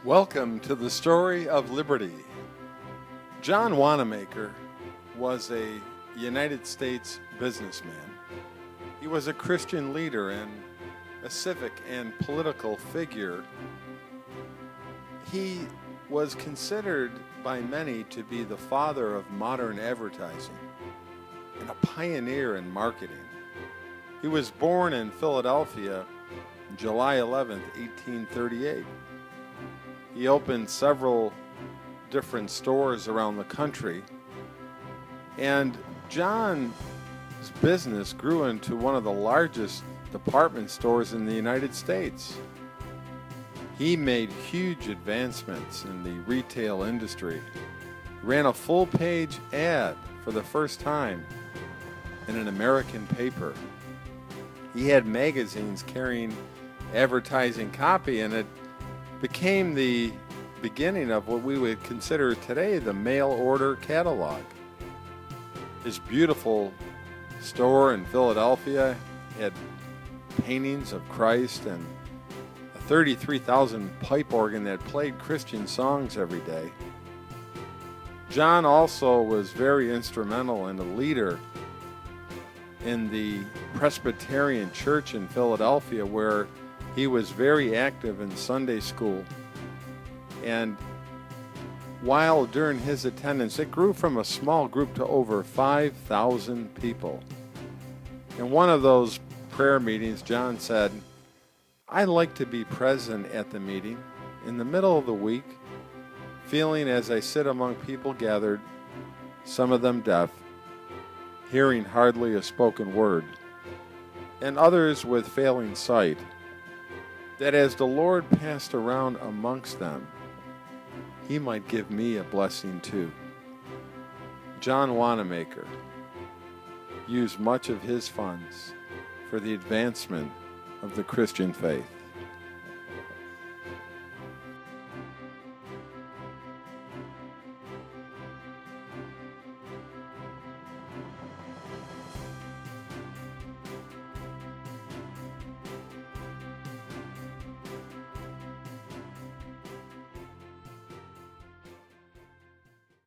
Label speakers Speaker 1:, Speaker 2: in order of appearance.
Speaker 1: Welcome to the Story of Liberty. John Wanamaker was a United States businessman. He was a Christian leader and a civic and political figure. He was considered by many to be the father of modern advertising and a pioneer in marketing. He was born in Philadelphia July 11, 1838. He opened several different stores around the country, and John's business grew into one of the largest department stores in the United States. He made huge advancements in the retail industry. He ran a full-page ad for the first time in an American paper. He had magazines carrying advertising copy, and it became the beginning of what we would consider today the mail order catalog. His beautiful store in Philadelphia had paintings of Christ and a 33,000 pipe organ that played Christian songs every day. John also was very instrumental and a leader in the Presbyterian Church in Philadelphia, where he was very active in Sunday school. And while during his attendance, it grew from a small group to over 5,000 people. In one of those prayer meetings, John said, "I like to be present at the meeting in the middle of the week, feeling as I sit among people gathered, some of them deaf, hearing hardly a spoken word, and others with failing sight, that as the Lord passed around amongst them, he might give me a blessing too." John Wanamaker used much of his funds for the advancement of the Christian faith.